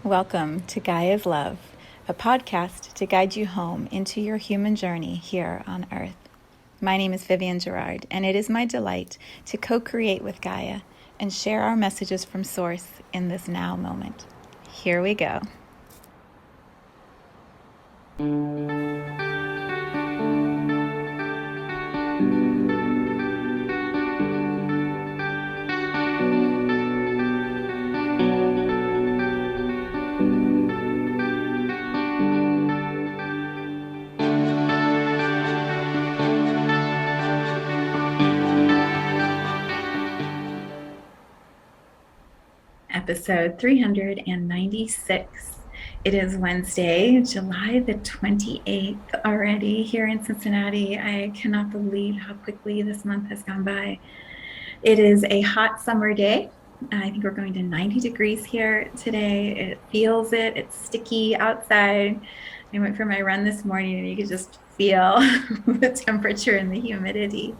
Welcome to Gaia Love, a podcast to guide you home into your human journey here on Earth. My name is Vivienne Gerard, and it is my delight to co-create with Gaia and share our messages from Source in this now moment. Here we go. Episode 396. It is Wednesday, July the 28th already here in Cincinnati. I cannot believe how quickly this month has gone by. It is a hot summer day. I think we're going to 90 degrees here today. It feels it. It's sticky outside. I went for my run this morning and you could just feel the temperature and the humidity.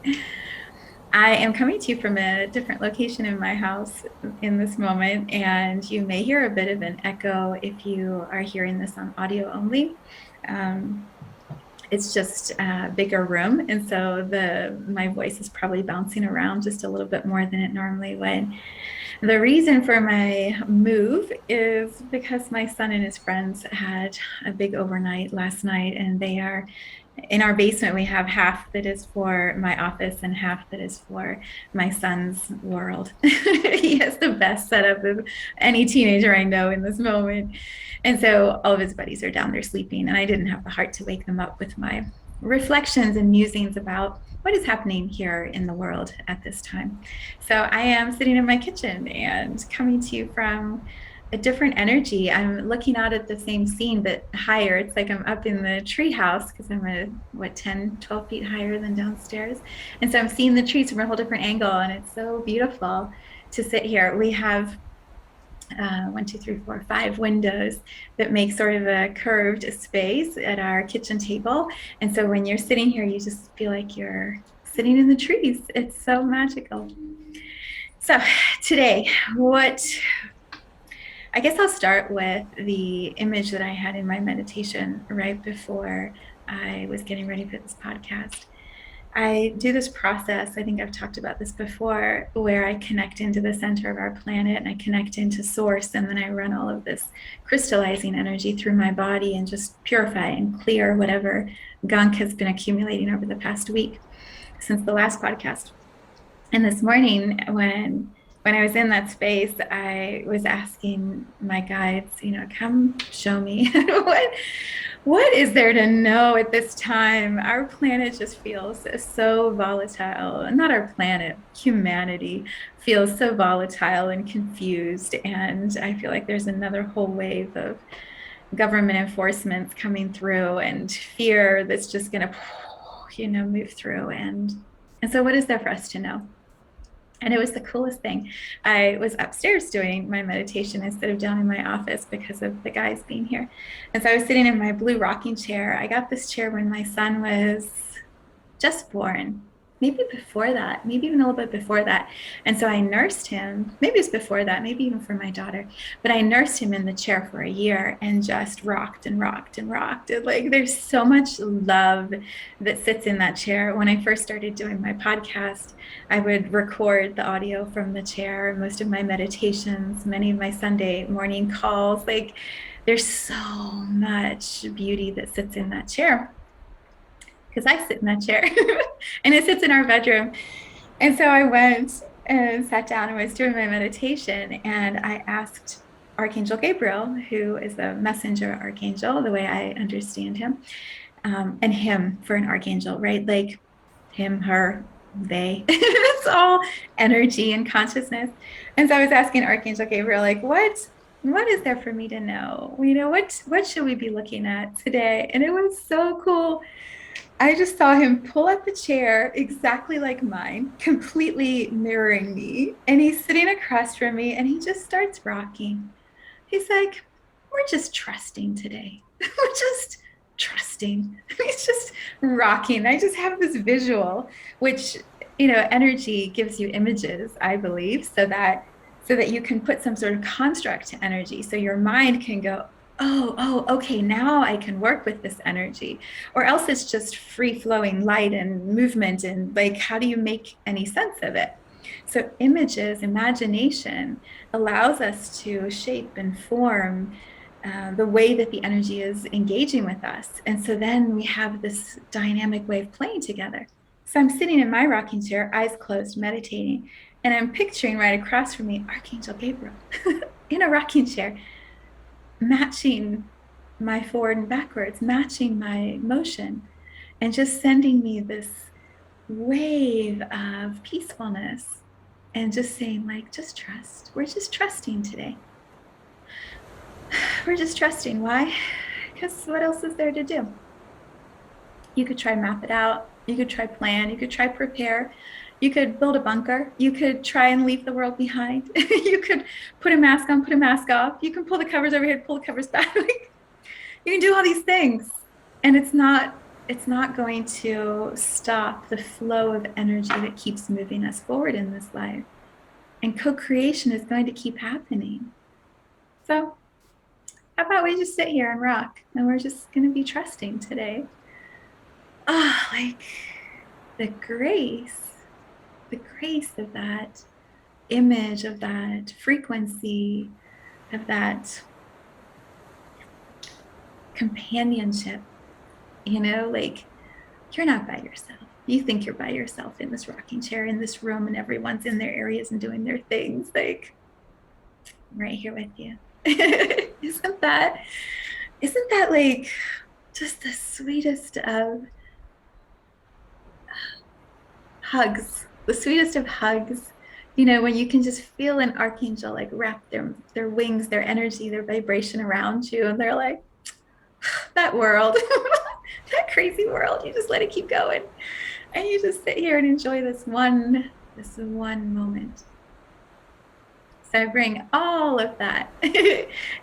I am coming to you from a different location in my house in this moment, and you may hear a bit of an echo if you are hearing this on audio only. It's just a bigger room, and so my voice is probably bouncing around just a little bit more than it normally would. The reason for my move is because my son and his friends had a big overnight last night, and they are in our basement. We have half that is for my office and half that is for my son's world. He has the best setup of any teenager I know in this moment. And so all of his buddies are down there sleeping, and I didn't have the heart to wake them up with my reflections and musings about what is happening here in the world at this time. So I am sitting in my kitchen and coming to you from a different energy. I'm looking out at the same scene, but higher. It's like I'm up in the tree house because I'm 10, 12 feet higher than downstairs. And so I'm seeing the trees from a whole different angle, and it's so beautiful to sit here. We have 5 windows that make sort of a curved space at our kitchen table. And so when you're sitting here, you just feel like you're sitting in the trees. It's so magical. So today, I guess I'll start with the image that I had in my meditation right before I was getting ready for this podcast. I do this process, I think I've talked about this before, where I connect into the center of our planet and I connect into Source, and then I run all of this crystallizing energy through my body and just purify and clear whatever gunk has been accumulating over the past week since the last podcast. And this morning, when I was in that space, I was asking my guides, come show me what is there to know at this time? Our planet just feels so volatile. Not our planet, humanity feels so volatile and confused. And I feel like there's another whole wave of government enforcements coming through and fear that's just going to, move through. And so what is there for us to know? And it was the coolest thing. I was upstairs doing my meditation instead of down in my office because of the guys being here. And so I was sitting in my blue rocking chair. I got this chair when my son was just born, maybe before that, maybe even a little bit before that. And so I nursed him, maybe it was before that, maybe even for my daughter, but I nursed him in the chair for a year and just rocked and rocked and rocked. Like there's so much love that sits in that chair. When I first started doing my podcast, I would record the audio from the chair, most of my meditations, many of my Sunday morning calls. Like there's so much beauty that sits in that chair, because I sit in that chair and it sits in our bedroom. And so I went and sat down and was doing my meditation, and I asked Archangel Gabriel, who is a messenger archangel, the way I understand him, and him for an archangel, right? Like him, her, they, it's all energy and consciousness. And so I was asking Archangel Gabriel, like, what is there for me to know? What should we be looking at today? And it was so cool. I just saw him pull up a chair exactly like mine, completely mirroring me. And he's sitting across from me and he just starts rocking. He's like, we're just trusting today. We're just trusting. He's just rocking. I just have this visual, which, energy gives you images, I believe, so that so that you can put some sort of construct to energy. So your mind can go, okay, now I can work with this energy. Or else it's just free flowing light and movement. And like, how do you make any sense of it? So images, imagination allows us to shape and form the way that the energy is engaging with us. And so then we have this dynamic way of playing together. So I'm sitting in my rocking chair, eyes closed, meditating, and I'm picturing right across from me Archangel Gabriel in a rocking chair, matching my forward and backwards, matching my motion, and just sending me this wave of peacefulness and just saying, like, just trust. We're just trusting today. We're just trusting. Why? Because what else is there to do? You could try map it out. You could try plan. You could try prepare. You could build a bunker. You could try and leave the world behind. You could put a mask on, put a mask off. You can pull the covers overhead, pull the covers back. You can do all these things. And it's not going to stop the flow of energy that keeps moving us forward in this life. And co-creation is going to keep happening. So how about we just sit here and rock, and we're just going to be trusting today. Like the grace of that image, of that frequency, of that companionship, like you're not by yourself. You think you're by yourself in this rocking chair, in this room, and everyone's in their areas and doing their things. Like, I'm right here with you. Isn't that like just the sweetest of hugs, the sweetest of hugs, when you can just feel an archangel like wrap their wings, their energy, their vibration around you, and they're like, that world, that crazy world, you just let it keep going, and you just sit here and enjoy this one moment. So I bring all of that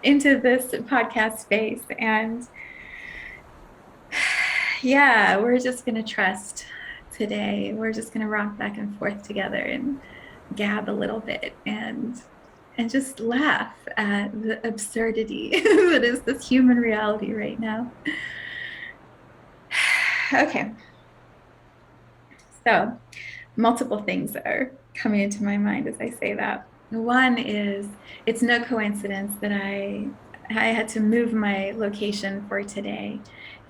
into this podcast space, and yeah, we're just going to trust today. We're just going to rock back and forth together and gab a little bit and just laugh at the absurdity that is this human reality right now. Okay. So multiple things are coming into my mind as I say that. One is, it's no coincidence that I had to move my location for today.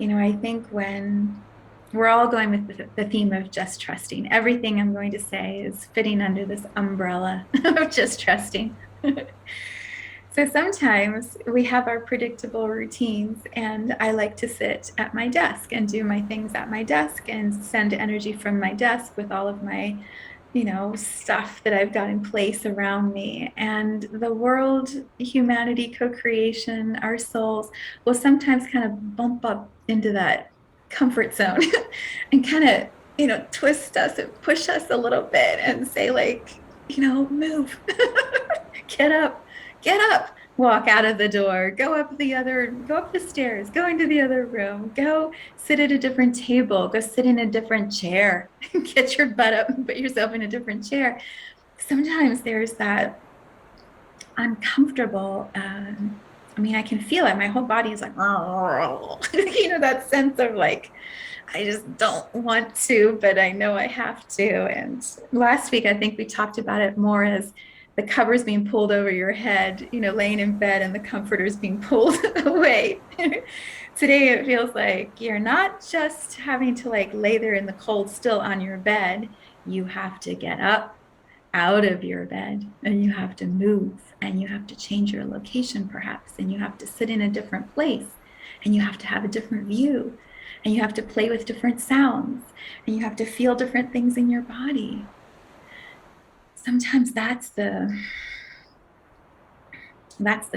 I think when we're all going with the theme of just trusting, everything I'm going to say is fitting under this umbrella of just trusting. So sometimes we have our predictable routines, and I like to sit at my desk and do my things at my desk and send energy from my desk with all of my stuff that I've got in place around me. And the world, humanity, co-creation, our souls will sometimes kind of bump up into that comfort zone and kind of, twist us and push us a little bit and say, like, move, get up, walk out of the door, go up the stairs, go into the other room, go sit at a different table, go sit in a different chair, get your butt up and put yourself in a different chair. Sometimes there's that uncomfortable, I can feel it. My whole body is like, that sense of like, I just don't want to, but I know I have to. And last week, I think we talked about it more as the covers being pulled over your head, laying in bed, and the comforters being pulled away. Today, it feels like you're not just having to like lay there in the cold still on your bed. You have to get up out of your bed, and you have to move, and you have to change your location perhaps, and you have to sit in a different place, and you have to have a different view, and you have to play with different sounds, and you have to feel different things in your body. Sometimes that's the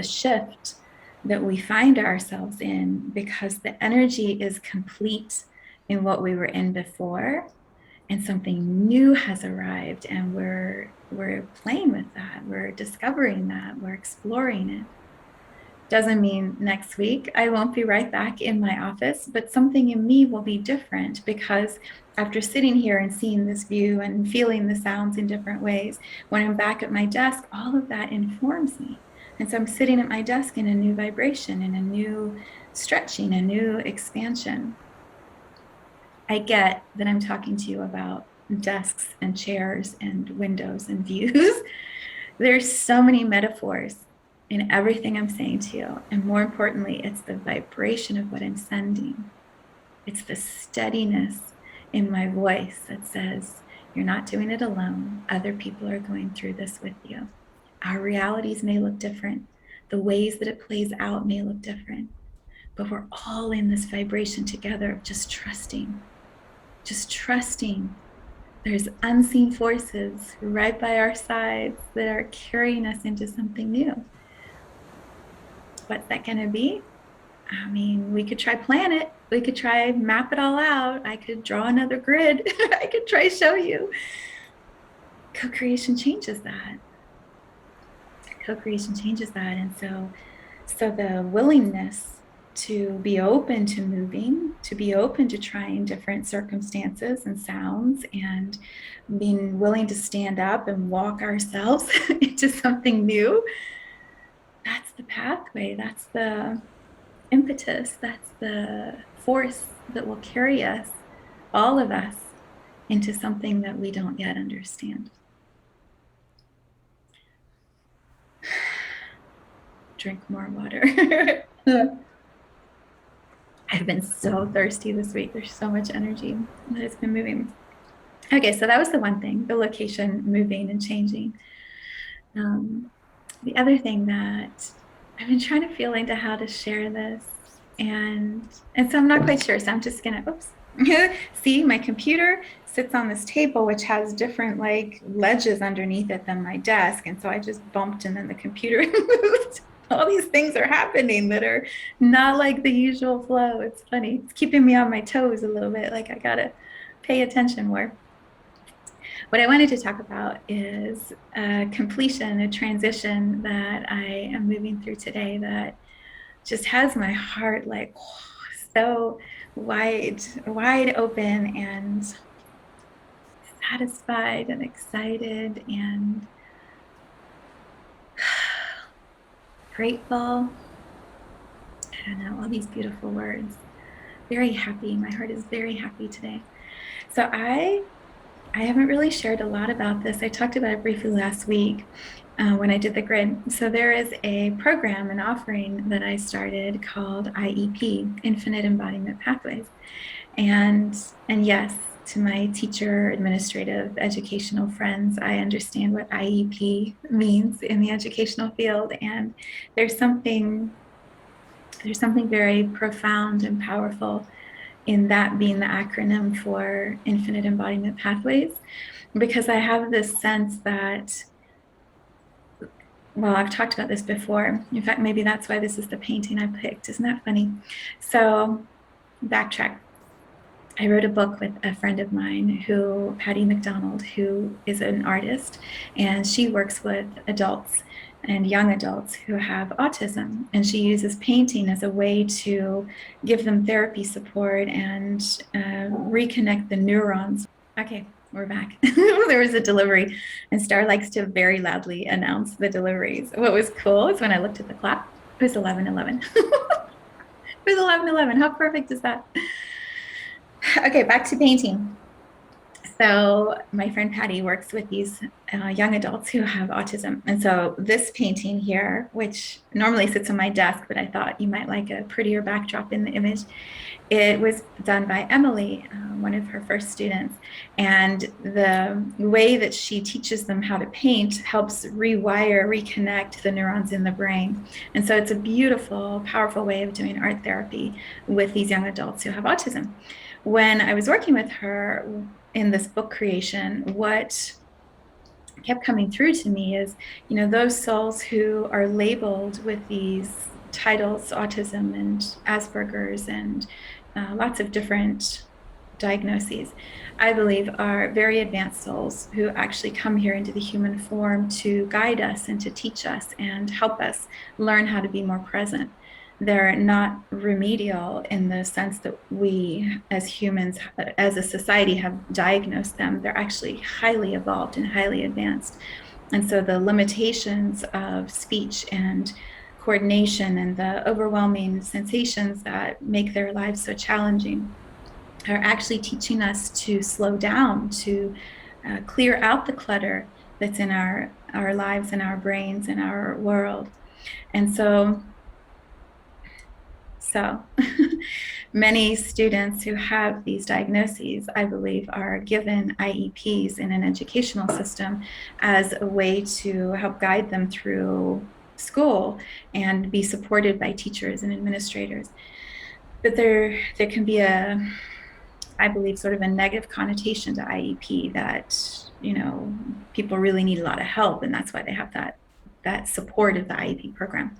shift that we find ourselves in, because the energy is complete in what we were in before, and something new has arrived, and we're playing with that, we're discovering that, we're exploring it. Doesn't mean next week I won't be right back in my office, but something in me will be different because after sitting here and seeing this view and feeling the sounds in different ways, when I'm back at my desk, all of that informs me. And so I'm sitting at my desk in a new vibration, in a new stretching, a new expansion. I get that I'm talking to you about desks and chairs and windows and views. There's so many metaphors in everything I'm saying to you. And more importantly, it's the vibration of what I'm sending. It's the steadiness in my voice that says, you're not doing it alone. Other people are going through this with you. Our realities may look different. The ways that it plays out may look different, but we're all in this vibration together of just trusting. Just trusting there's unseen forces right by our sides that are carrying us into something new. What's that going to be? I mean, we could try plan it. We could try map it all out. I could draw another grid. I could try show you. Co-creation changes that. Co-creation changes that. And so the willingness to be open to moving, to be open to trying different circumstances and sounds, and being willing to stand up and walk ourselves into something new. That's the pathway. That's the impetus. That's the force that will carry us, all of us, into something that we don't yet understand. Drink more water. I've been so thirsty this week. There's so much energy that has been moving. Okay, so that was the one thing, the location moving and changing. The other thing that I've been trying to feel into how to share this, and so I'm not quite sure. So I'm just gonna, oops. See, my computer sits on this table, which has different like ledges underneath it than my desk. And so I just bumped and then the computer moved. All these things are happening that are not like the usual flow. It's funny. It's keeping me on my toes a little bit. Like I gotta pay attention more. What I wanted to talk about is a completion, a transition that I am moving through today that just has my heart like so wide open and satisfied and excited and grateful. I don't know, all these beautiful words. Very happy. My heart is very happy today. So I haven't really shared a lot about this. I talked about it briefly last week when I did the grid. So there is a program, an offering that I started called IEP, Infinite Embodiment Pathways. And yes, to my teacher, administrative, educational friends, I understand what IEP means in the educational field. And there's something very profound and powerful in that being the acronym for Infinite Embodiment Pathways, because I have this sense that, well, I've talked about this before. In fact, maybe that's why this is the painting I picked. Isn't that funny? So backtrack. I wrote a book with a friend of mine, Patty McDonald, who is an artist, and she works with adults and young adults who have autism. And she uses painting as a way to give them therapy support and reconnect the neurons. Okay, we're back. There was a delivery, and Star likes to very loudly announce the deliveries. What was cool is when I looked at the clock, it was 11:11. It was 11:11. How perfect is that? Okay, back to painting. So my friend Patty works with these young adults who have autism. And so this painting here, which normally sits on my desk, but I thought you might like a prettier backdrop in the image, it was done by Emily, one of her first students. And the way that she teaches them how to paint helps reconnect the neurons in the brain. And so it's a beautiful, powerful way of doing art therapy with these young adults who have autism. When I was working with her in this book creation, what kept coming through to me is, those souls who are labeled with these titles, autism and Asperger's and lots of different diagnoses, I believe, are very advanced souls who actually come here into the human form to guide us and to teach us and help us learn how to be more present. They're not remedial in the sense that we as humans, as a society, have diagnosed them. They're actually highly evolved and highly advanced. And so the limitations of speech and coordination and the overwhelming sensations that make their lives so challenging are actually teaching us to slow down, to clear out the clutter that's in our lives and our brains and our world. And so many students who have these diagnoses, I believe, are given IEPs in an educational system as a way to help guide them through school and be supported by teachers and administrators. But there can be I believe, sort of a negative connotation to IEP that, people really need a lot of help, and that's why they have that support of the IEP program.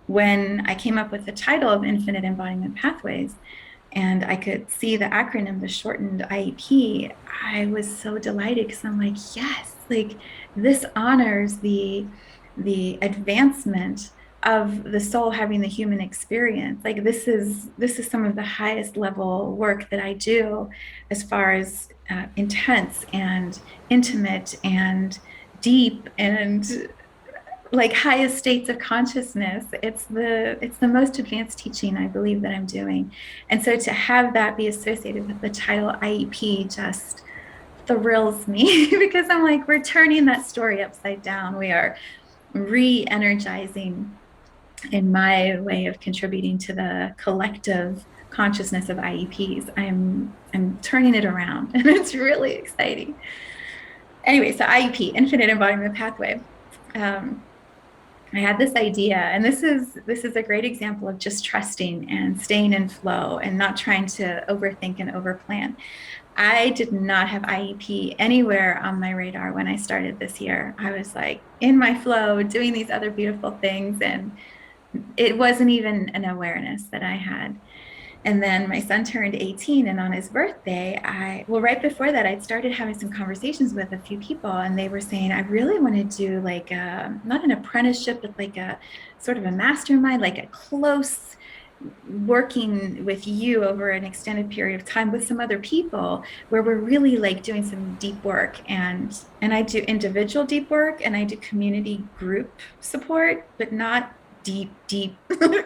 When I came up with the title of Infinite Embodiment Pathways, and I could see the acronym, the shortened IEP, I was so delighted because I'm like, yes, like this honors the advancement of the soul having the human experience. Like this is some of the highest level work that I do as far as intense and intimate and deep and like highest states of consciousness. It's the most advanced teaching I believe that I'm doing. And so to have that be associated with the title IEP just thrills me because I'm like, we're turning that story upside down. We are re-energizing, in my way of contributing to the collective consciousness of IEPs. I'm turning it around and it's really exciting. Anyway, so IEP, Infinite Embodiment Pathway. I had this idea, and this is a great example of just trusting and staying in flow and not trying to overthink and overplan. I did not have IEP anywhere on my radar when I started this year. I was like in my flow, doing these other beautiful things, and it wasn't even an awareness that I had. And then my son turned 18, and on his birthday, right before that, I'd started having some conversations with a few people, and they were saying, I really want to do like not an apprenticeship, but like a sort of a mastermind, like a close working with you over an extended period of time with some other people where we're really like doing some deep work. And I do individual deep work and I do community group support, but not deep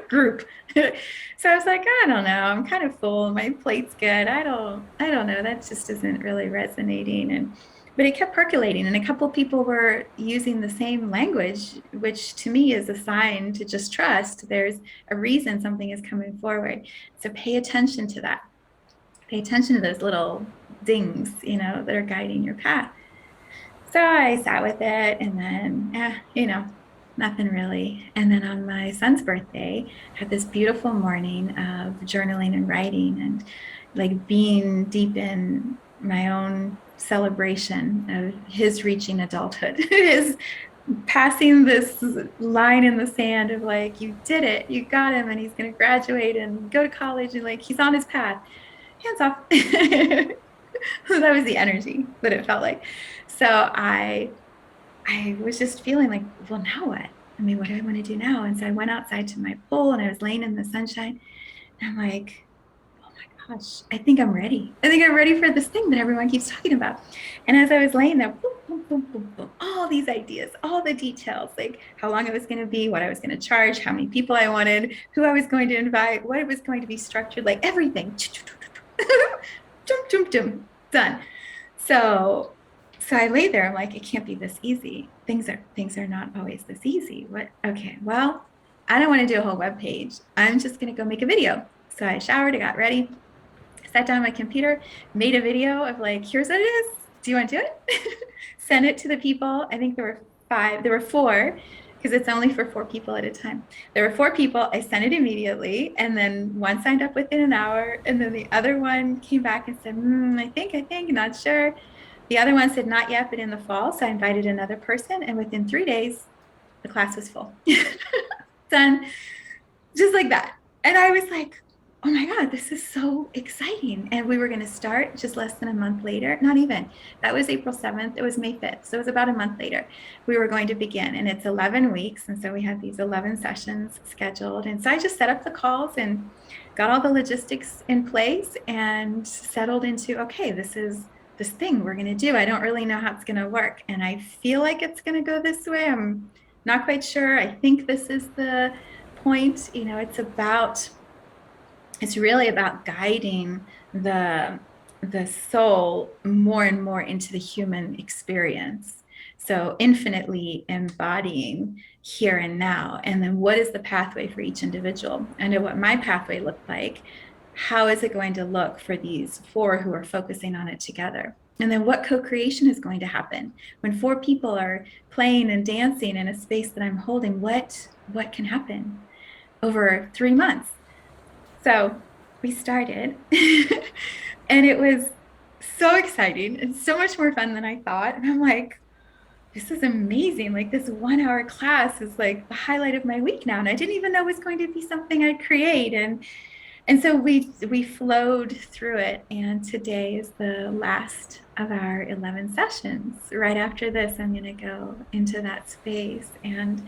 group. So I was like, I don't know, I'm kind of full, my plate's good. I don't know, that just isn't really resonating. And but it kept percolating, and a couple of people were using the same language, which to me is a sign to just trust there's a reason something is coming forward. So pay attention to that. Pay attention to those little dings, that are guiding your path. So I sat with it, and then, nothing really. And then on my son's birthday, I had this beautiful morning of journaling and writing and like being deep in my own celebration of his reaching adulthood, his passing this line in the sand of like, you did it, you got him, and he's going to graduate and go to college, and like he's on his path. Hands off. That was the energy that it felt like. So I was just feeling like, well, now what? I mean, what do I want to do now? And so I went outside to my pool and I was laying in the sunshine. And I'm like, oh my gosh, I think I'm ready. I think I'm ready for this thing that everyone keeps talking about. And as I was laying there, boom, boom, boom, boom, boom, all these ideas, all the details, like how long it was going to be, what I was going to charge, how many people I wanted, who I was going to invite, what it was going to be structured, like everything. Done. So I lay there. I'm like, it can't be this easy. Things are not always this easy. What? Okay. Well, I don't want to do a whole web page. I'm just gonna go make a video. So I showered, I got ready, sat down on my computer, made a video of like, here's what it is. Do you want to do it? Send it to the people. I think there were four, because it's only for four people at a time. There were four people. I sent it immediately. And then one signed up within an hour. And then the other one came back and said, I think, not sure. The other one said, not yet, but in the fall. So I invited another person. And within 3 days, the class was full. Done. Just like that. And I was like, oh my God, this is so exciting. And we were going to start just less than a month later. Not even. That was April 7th. It was May 5th. So it was about a month later. We were going to begin. And it's 11 weeks. And so we had these 11 sessions scheduled. And so I just set up the calls and got all the logistics in place and settled into, okay, this is this thing we're going to do. I don't really know how it's going to work. And I feel like it's going to go this way. I'm not quite sure. I think this is the point. It's really about guiding the soul more and more into the human experience. So infinitely embodying here and now. And then what is the pathway for each individual? I know what my pathway looked like. How is it going to look for these four who are focusing on it together? And then what co-creation is going to happen when four people are playing and dancing in a space that I'm holding? What can happen over 3 months? So we started, and it was so exciting and so much more fun than I thought. And I'm like, this is amazing. Like, this 1 hour class is like the highlight of my week now. And I didn't even know it was going to be something I'd create. And so we flowed through it. And today is the last of our 11 sessions. Right after this, I'm going to go into that space. And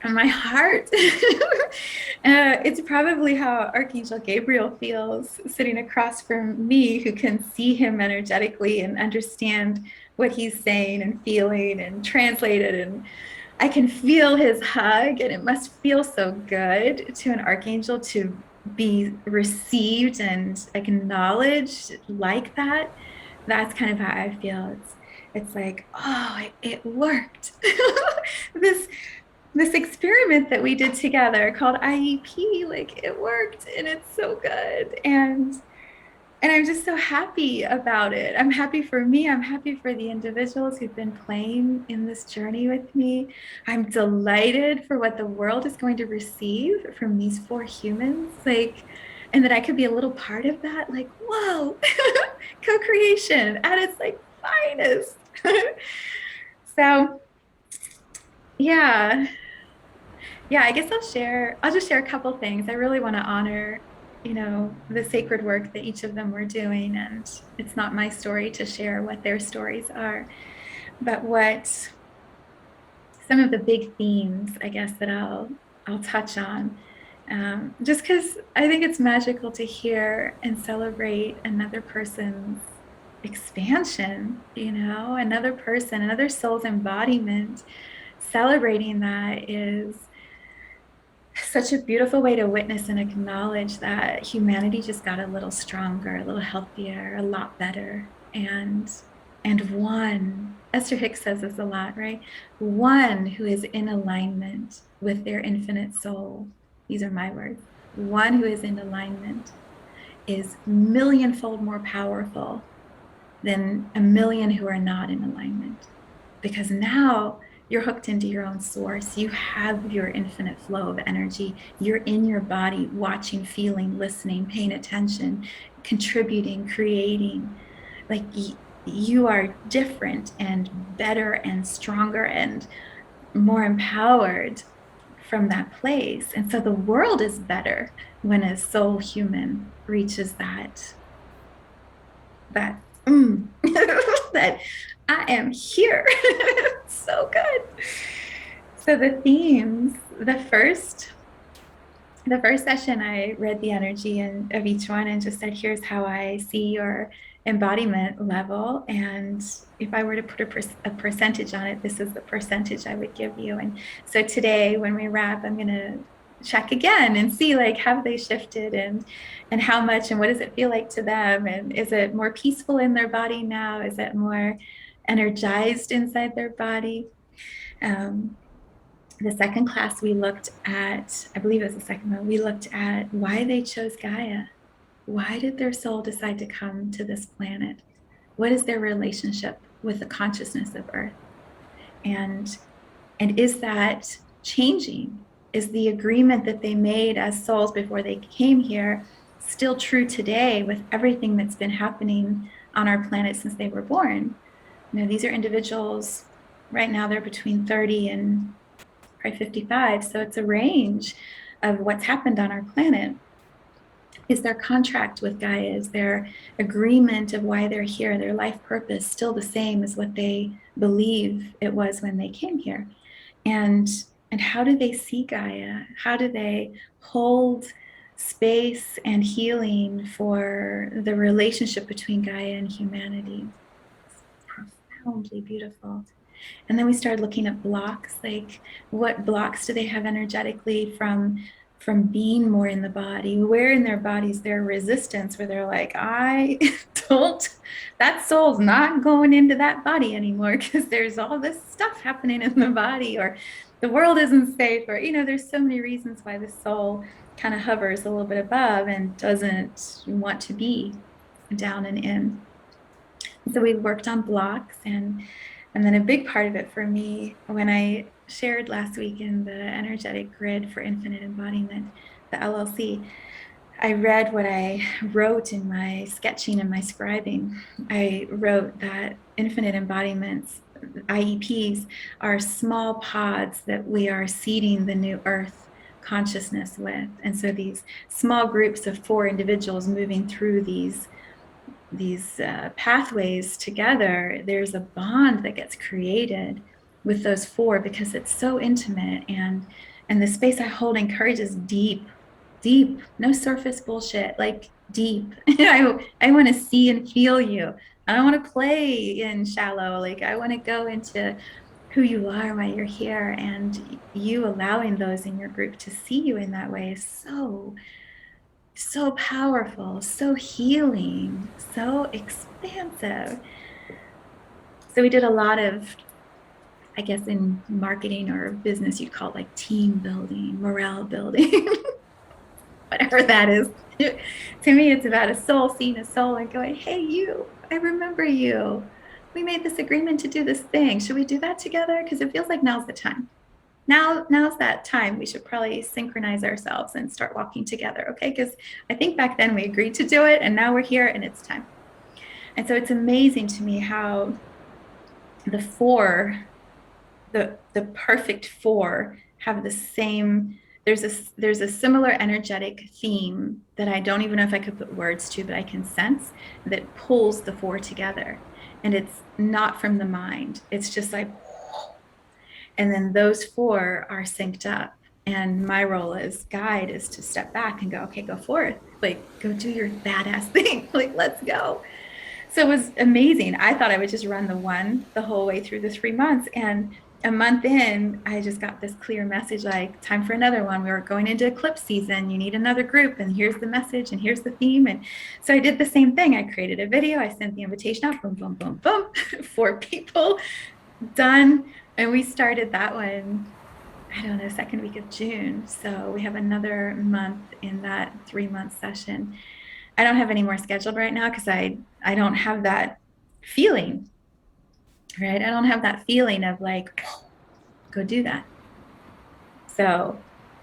my heart, it's probably how Archangel Gabriel feels sitting across from me, who can see him energetically and understand what he's saying and feeling and translate it. And I can feel his hug, and it must feel so good to an archangel to be received and acknowledged like that. That's kind of how I feel. It's like, oh, it worked. this this experiment that we did together called IEP, like, it worked, and it's so good. And I'm just so happy about it. I'm happy for me. I'm happy for the individuals who've been playing in this journey with me. I'm delighted for what the world is going to receive from these four humans, like, and that I could be a little part of that. Like, whoa, co-creation at its like finest. So yeah, I guess I'll just share a couple things. I really want to honor, the sacred work that each of them were doing. And it's not my story to share what their stories are, but what some of the big themes, I guess, that I'll touch on. Just because I think it's magical to hear and celebrate another person's expansion, another person, another soul's embodiment. Celebrating that is such a beautiful way to witness and acknowledge that humanity just got a little stronger, a little healthier, a lot better. And one, Esther Hicks says this a lot, right? One who is in alignment with their infinite soul. These are my words. One who is in alignment is millionfold more powerful than a million who are not in alignment. Because now you're hooked into your own source. You have your infinite flow of energy. You're in your body, watching, feeling, listening, paying attention, contributing, creating. Like, you are different and better and stronger and more empowered from that place. And so the world is better when a soul human reaches that that I am here. So good. So the themes, the first session, I read the energy of each one and just said, here's how I see your embodiment level. And if I were to put a percentage on it, this is the percentage I would give you. And so today, when we wrap, I'm going to check again and see, like, have they shifted and how much, and what does it feel like to them? And is it more peaceful in their body now? Is it more energized inside their body? The second class we looked at, I believe it was the second one, we looked at why they chose Gaia. Why did their soul decide to come to this planet? What is their relationship with the consciousness of Earth? And is that changing? Is the agreement that they made as souls before they came here still true today with everything that's been happening on our planet since they were born? These are individuals, right now they're between 30 and probably 55. So it's a range of what's happened on our planet. Is their contract with Gaia, is their agreement of why they're here, their life purpose still the same as what they believe it was when they came here? And and how do they see Gaia? How do they hold space and healing for the relationship between Gaia and humanity? It's profoundly beautiful. And then we started looking at blocks, like what blocks do they have energetically from being more in the body? Where in their bodies their resistance, where they're like, I don't, that soul's not going into that body anymore because there's all this stuff happening in the body, or the world isn't safe, or there's so many reasons why the soul kind of hovers a little bit above and doesn't want to be down and in. So we worked on blocks, and then a big part of it for me, when I shared last week in the energetic grid for infinite embodiment, the LLC, I read what I wrote in my sketching and my scribing. I wrote that infinite embodiments, IEPs, are small pods that we are seeding the new earth consciousness with. And so these small groups of 4 individuals moving through these pathways together, there's a bond that gets created with those 4 because it's so intimate, and the space I hold encourages deep, no surface bullshit, like deep. I want to see and feel you. I don't want to play in shallow. Like, I want to go into who you are while you're here, and you allowing those in your group to see you in that way is so powerful, so healing, so expansive. So we did a lot of, I guess in marketing or business, you'd call it like team building, morale building, whatever that is. To me, it's about a soul seeing a soul and going, hey, you, I remember you. We made this agreement to do this thing. Should we do that together? Because it feels like now's the time. Now's that time. We should probably synchronize ourselves and start walking together, okay? Because I think back then we agreed to do it, and now we're here and it's time. And so it's amazing to me how the 4, the perfect 4, have the same. There's a similar energetic theme that I don't even know if I could put words to, but I can sense that pulls the 4 together. And it's not from the mind. It's just like, and then those 4 are synced up. And my role as guide is to step back and go, okay, go forth. Like, go do your badass thing. Like, let's go. So it was amazing. I thought I would just run the 1 the whole way through the 3 months. And a month in, I just got this clear message, like, time for another one. We were going into eclipse season. You need another group. And here's the message. And here's the theme. And so I did the same thing. I created a video. I sent the invitation out. Boom, boom, boom, boom. 4 people. Done. And we started that one, I don't know, second week of June. So we have another month in that 3-month session. I don't have any more scheduled right now because I don't have that feeling, right? I don't have that feeling of like, go do that. So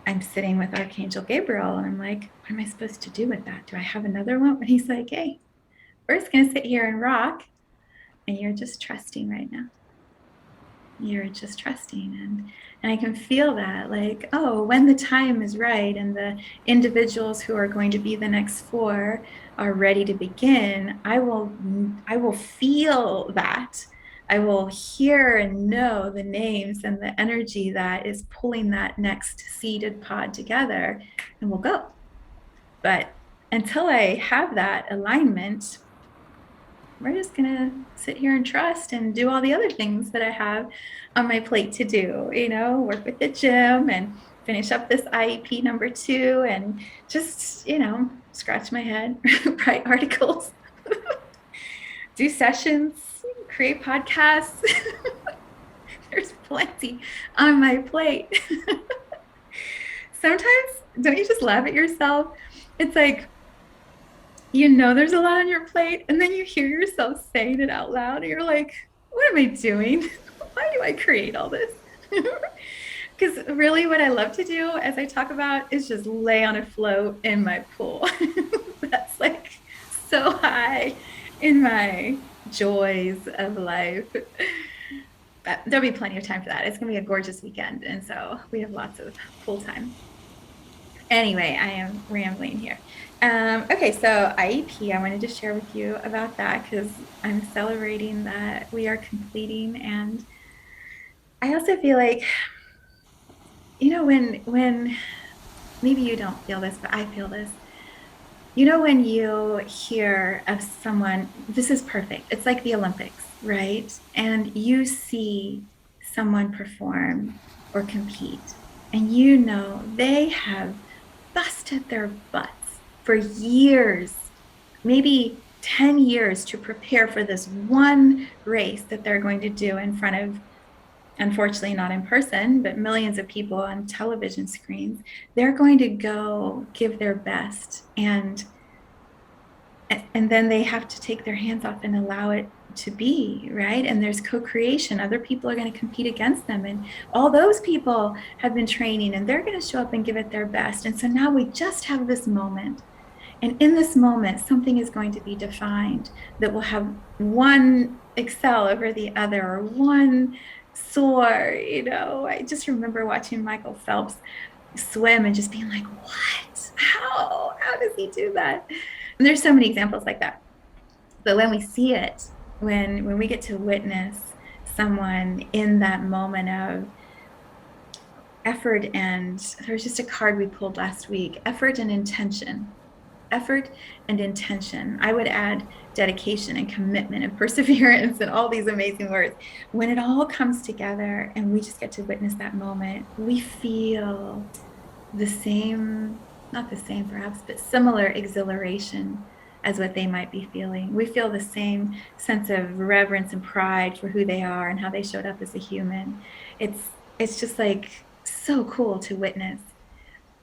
I'm sitting with Archangel Gabriel and I'm like, what am I supposed to do with that? Do I have another one? And he's like, hey, we're just going to sit here and rock. And you're just trusting right now. You're just trusting, and I can feel that, like, oh, when the time is right and the individuals who are going to be the next 4 are ready to begin, I will feel that. I will hear and know the names and the energy that is pulling that next seeded pod together, and we'll go. But until I have that alignment, we're just going to sit here and trust and do all the other things that I have on my plate to do, work with the gym and finish up this IEP number 2 and just, scratch my head, write articles, do sessions, create podcasts. There's plenty on my plate. Sometimes, don't you just laugh at yourself? It's like, there's a lot on your plate, and then you hear yourself saying it out loud, and you're like, what am I doing? Why do I create all this? Because really what I love to do, as I talk about, is just lay on a float in my pool. That's like so high in my joys of life. But there'll be plenty of time for that. It's going to be a gorgeous weekend, and so we have lots of pool time. Anyway, I am rambling here. Okay, so IEP, I wanted to share with you about that because I'm celebrating that we are completing. And I also feel like, when maybe you don't feel this, but I feel this. When you hear of someone, this is perfect. It's like the Olympics, right? And you see someone perform or compete, and they have busted their butts for years, maybe 10 years to prepare for this one race that they're going to do in front of, unfortunately not in person, but millions of people on television screens. They're going to go give their best, and then they have to take their hands off and allow it to be, right? And there's co-creation. Other people are going to compete against them, and all those people have been training, and they're going to show up and give it their best. And so now we just have this moment, and in this moment something is going to be defined that will have one excel over the other, or one soar. I just remember watching Michael Phelps swim and just being like, what? How does he do that? And there's so many examples like that. But when we see it, when we get to witness someone in that moment of effort, and there's just a card we pulled last week, effort and intention. Effort and intention. I would add dedication and commitment and perseverance and all these amazing words. When it all comes together and we just get to witness that moment, we feel the same, not the same perhaps, but similar exhilaration as what they might be feeling. We feel the same sense of reverence and pride for who they are and how they showed up as a human. It's just like so cool to witness.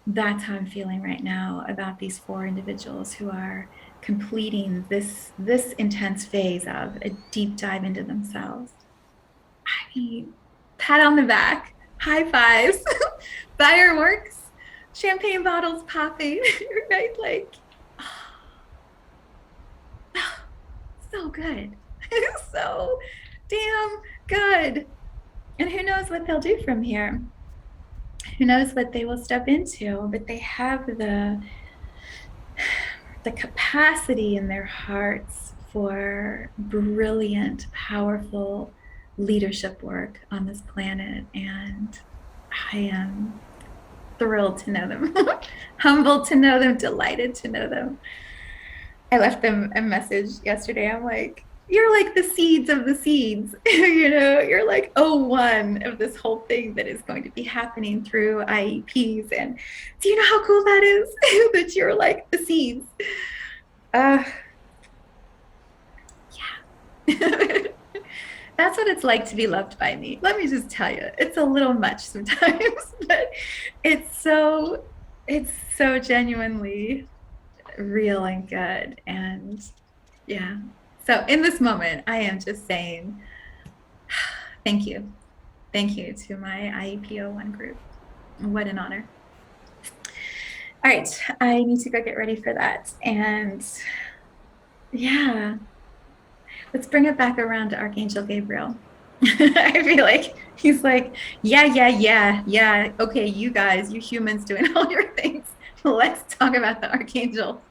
That's how I'm feeling right now about these four individuals who are completing this intense phase of a deep dive into themselves. I mean, pat on the back, high fives, fireworks, champagne bottles popping, right? Like, oh, so good. So damn good. And who knows what they'll do from here? Who knows what they will step into? But they have the capacity in their hearts for brilliant, powerful leadership work on this planet. And I am thrilled to know them, humbled to know them, delighted to know them. I left them a message yesterday. I'm like, you're like the seeds of the seeds. You're like one of this whole thing that is going to be happening through IEPs. And do you know how cool that is? That you're like the seeds. Uh, yeah. That's what it's like to be loved by me. Let me just tell you, it's a little much sometimes, but it's so, it's so genuinely real and good. And yeah. So in this moment, I am just saying, thank you. Thank you to my IEPO1 group. What an honor. All right. I need to go get ready for that. And yeah, let's bring it back around to Archangel Gabriel. I feel like he's like, yeah. Okay, you guys, you humans doing all your things. Let's talk about the archangels.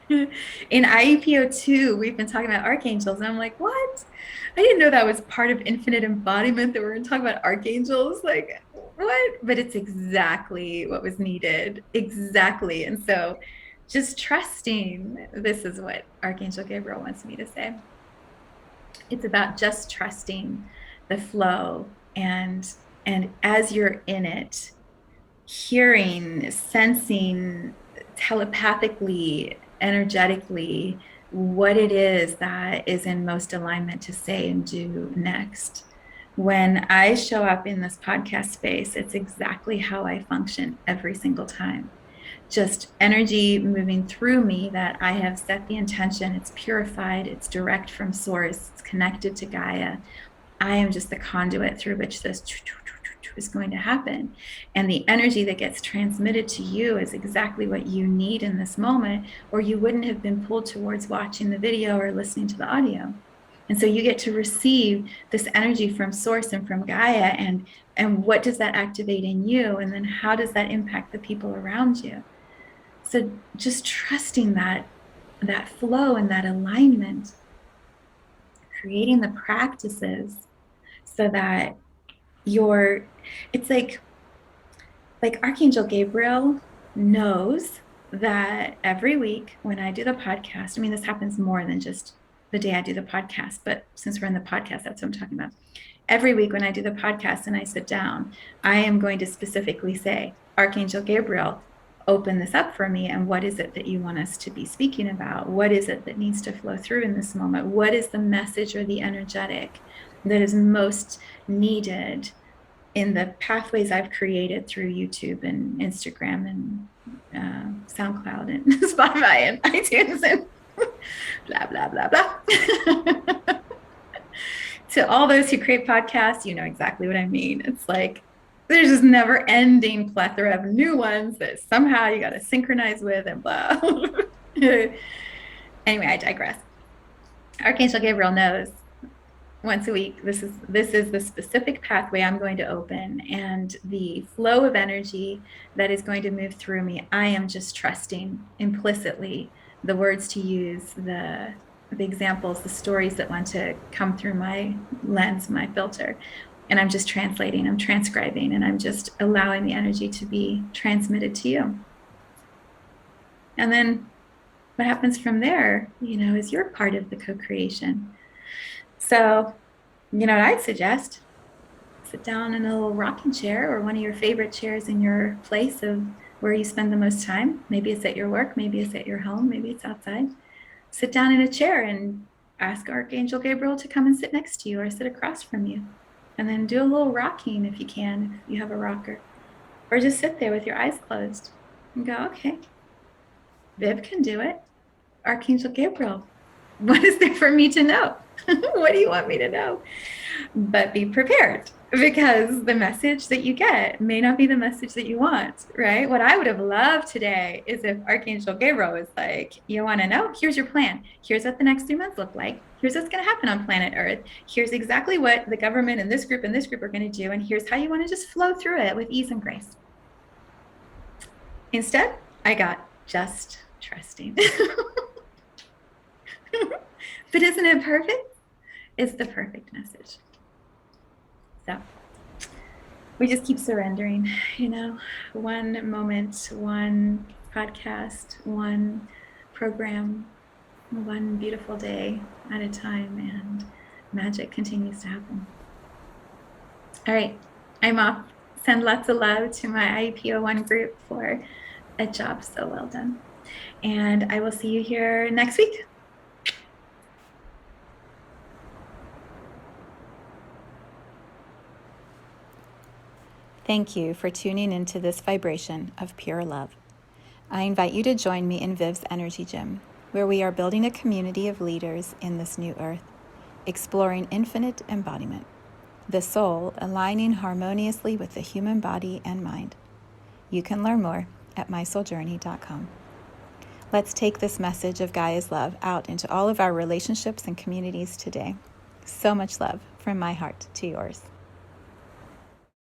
In IEPO2, we've been talking about archangels, and I'm like, what? I didn't know that was part of infinite embodiment, that we're going to talk about archangels. Like, what? But it's exactly what was needed. Exactly. And so just trusting, this is what Archangel Gabriel wants me to say. It's about just trusting the flow, and as you're in it, hearing, sensing telepathically, energetically, what it is that is in most alignment to say and do next. When I show up in this podcast space, it's exactly how I function every single time. Just energy moving through me that I have set the intention, it's purified, it's direct from source, it's connected to Gaia. I am just the conduit through which this is going to happen. And the energy that gets transmitted to you is exactly what you need in this moment, or you wouldn't have been pulled towards watching the video or listening to the audio. And so you get to receive this energy from source and from Gaia, and what does that activate in you? And then how does that impact the people around you? So just trusting that flow and that alignment, creating the practices so that it's like Archangel Gabriel knows that every week when I do the podcast, I mean, this happens more than just the day I do the podcast, but since we're in the podcast, that's what I'm talking about. Every week when I do the podcast and I sit down, I am going to specifically say, Archangel Gabriel, open this up for me. And what is it that you want us to be speaking about? What is it that needs to flow through in this moment? What is the message or the energetic that is most needed in the pathways I've created through YouTube and Instagram and SoundCloud and Spotify and iTunes and blah, blah, blah, blah. To all those who create podcasts, you know exactly what I mean. It's like there's this never ending plethora of new ones that somehow you got to synchronize with and blah. Anyway, I digress. Archangel Gabriel knows once a week, this is the specific pathway I'm going to open, and the flow of energy that is going to move through me. I am just trusting implicitly the words to use, the examples, the stories that want to come through my lens, my filter. And I'm just translating, I'm transcribing, and I'm just allowing the energy to be transmitted to you. And then what happens from there, is your part of the co-creation. So, what I'd suggest, sit down in a little rocking chair or one of your favorite chairs in your place of where you spend the most time. Maybe it's at your work, maybe it's at your home, maybe it's outside. Sit down in a chair and ask Archangel Gabriel to come and sit next to you or sit across from you. And then do a little rocking if you can, if you have a rocker. Or just sit there with your eyes closed and go, okay, Viv can do it. Archangel Gabriel, what is there for me to know? What do you want me to know? But be prepared, because the message that you get may not be the message that you want, right? What I would have loved today is if Archangel Gabriel was like, you want to know? Here's your plan. Here's what the next 3 months look like. Here's what's going to happen on planet Earth. Here's exactly what the government and this group are going to do. And here's how you want to just flow through it with ease and grace. Instead, I got just trusting. But isn't it perfect? It's the perfect message. So we just keep surrendering, one moment, one podcast, one program, one beautiful day at a time, and magic continues to happen. All right, I'm off. Send lots of love to my IEP01 group for a job so well done. And I will see you here next week. Thank you for tuning into this vibration of pure love. I invite you to join me in Viv's Energy Gym, where we are building a community of leaders in this new earth, exploring infinite embodiment, the soul aligning harmoniously with the human body and mind. You can learn more at mysouljourney.com. Let's take this message of Gaia's love out into all of our relationships and communities today. So much love from my heart to yours.